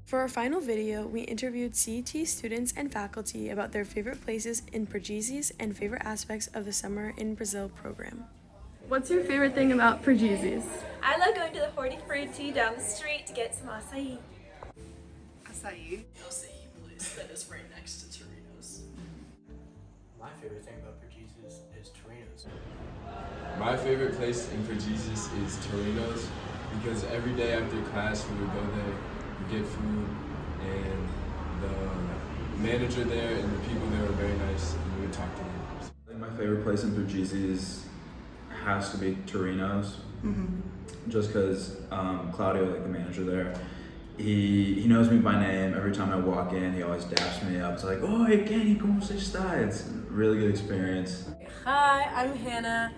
For our final video, we interviewed CET students and faculty about their favorite places in Portuguese and favorite aspects of the Summer in Brazil program. What's your favorite thing about Portuguese? I love going to the Horty Fruity down the street to get some acai. Acai? Acai place that is right next to Torino's. My favorite thing about Portuguese is Torino's. My favorite place in Portuguese is Torino's because every day after class we would go there, get food, and the manager there and the people there were very nice, and we would talk to them. I think my favorite place in Portuguese has to be Torino's, just because Claudio, like the manager there, he knows me by name. Every time I walk in, he always daps me up. It's like, "Oi, Kenny, como você está?" It's a really good experience. Hi, I'm Hannah.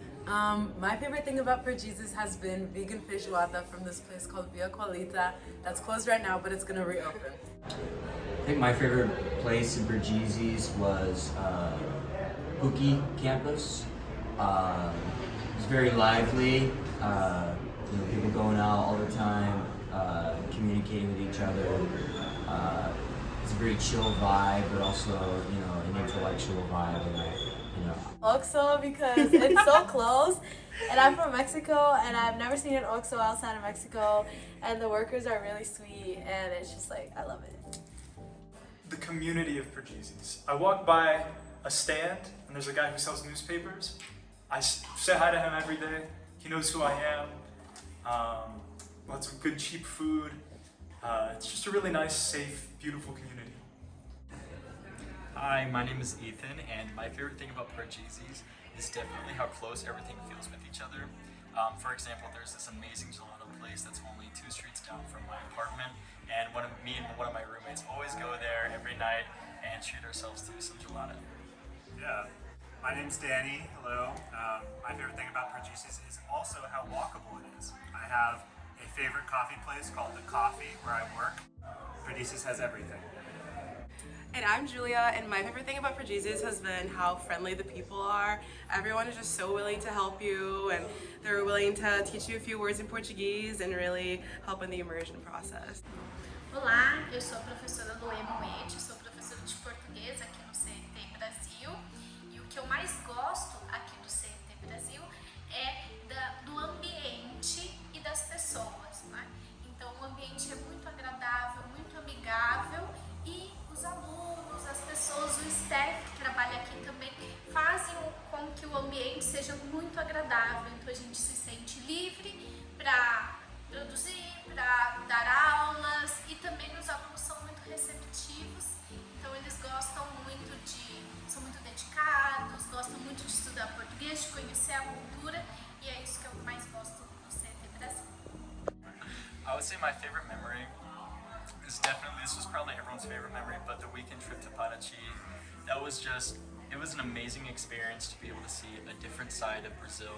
My favorite thing about Portuguese has been vegan feijoada from this place called Via Qualita. That's closed right now, but it's gonna reopen. I think my favorite place in Portuguese was Cookie Campus. It's very lively. People going out all the time, communicating with each other. It's a very chill vibe, but also an intellectual vibe. Oxo because it's so close, and I'm from Mexico, and I've never seen an Oxo outside of Mexico, and the workers are really sweet, and it's just like, I love it. The community of Portuguese. I walk by a stand, and there's a guy who sells newspapers. I say hi to him every day. He knows who I am. Lots of good, cheap food. It's just a really nice, safe, beautiful community. Hi, my name is Ethan, and my favorite thing about Portuguese is definitely how close everything feels with each other. For example, there's this amazing gelato place that's only 2 streets down from my apartment, and me and one of my roommates always go there every night and treat ourselves to some gelato. Yeah, my name's Danny. Hello. My favorite thing about Portuguese is also how walkable it is. I have a favorite coffee place called The Coffee where I work. Portuguese has everything. And I'm Julia, and my favorite thing about Portuguese has been how friendly the people are. Everyone is just so willing to help you, and they're willing to teach you a few words in Portuguese and really help in the immersion process. Olá, eu sou a professora Luema Weitzman, sou professora de português aqui no CET Brasil, e o que eu mais gosto aqui do CET Brasil é do ambiente e das pessoas, né? Então o ambiente é muito agradável, muito amigável, e os alunos, as pessoas, o staff que trabalha aqui também fazem com que o ambiente seja muito agradável. Então a gente se sente livre para produzir, para dar aulas, e também os alunos são muito receptivos. Então eles gostam muito são muito dedicados, gostam muito de estudar português, de conhecer a cultura, e é isso que eu mais gosto do CET Brasil. I would say my favorite memory is definitely, this was probably everyone's favorite memory, but the weekend trip to Paraty, it was an amazing experience to be able to see a different side of Brazil,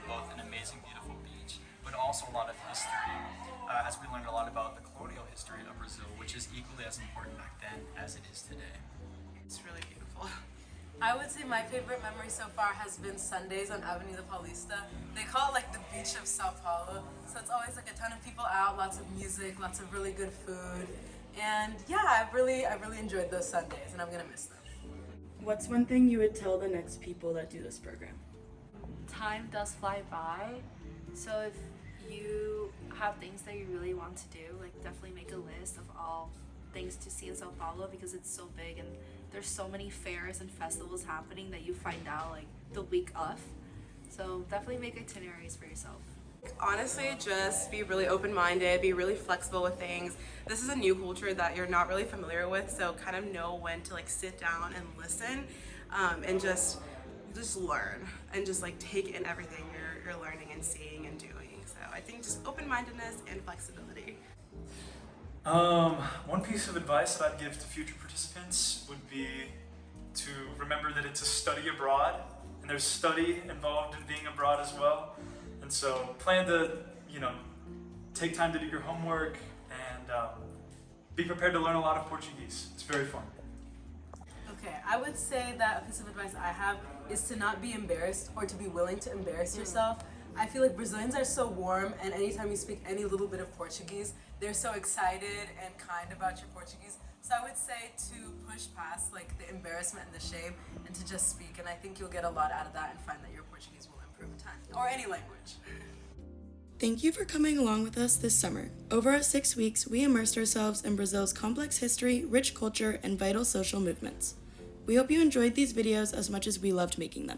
both an amazing, beautiful beach, but also a lot of history, as we learned a lot about the colonial history of Brazil, which is equally as important back then as it is today. It's really beautiful. I would say my favorite memory so far has been Sundays on Avenida Paulista. They call it like the beach of São Paulo. So it's always like a ton of people out, lots of music, lots of really good food. And yeah, I really enjoyed those Sundays, and I'm gonna miss them. What's one thing you would tell the next people that do this program? Time does fly by, so if you have things that you really want to do, like definitely make a list of all things to see in São Paulo, because it's so big and there's so many fairs and festivals happening that you find out like the week of. So definitely make itineraries for yourself. Honestly, just be really open-minded, be really flexible with things. This is a new culture that you're not really familiar with, so kind of know when to like sit down and listen, and just learn and just like take in everything you're learning and seeing and doing. So I think just open-mindedness and flexibility. One piece of advice that I'd give to future participants would be to remember that it's a study abroad, and there's study involved in being abroad as well. And so plan to, take time to do your homework and be prepared to learn a lot of Portuguese. It's very fun. Okay, I would say that a piece of advice I have is to not be embarrassed, or to be willing to embarrass yourself. I feel like Brazilians are so warm, and anytime you speak any little bit of Portuguese, they're so excited and kind about your Portuguese. So I would say to push past like the embarrassment and the shame and to just speak, and I think you'll get a lot out of that and find that your Portuguese will improve with time, or any language. Thank you for coming along with us this summer. Over our 6 weeks, we immersed ourselves in Brazil's complex history, rich culture, and vital social movements. We hope you enjoyed these videos as much as we loved making them.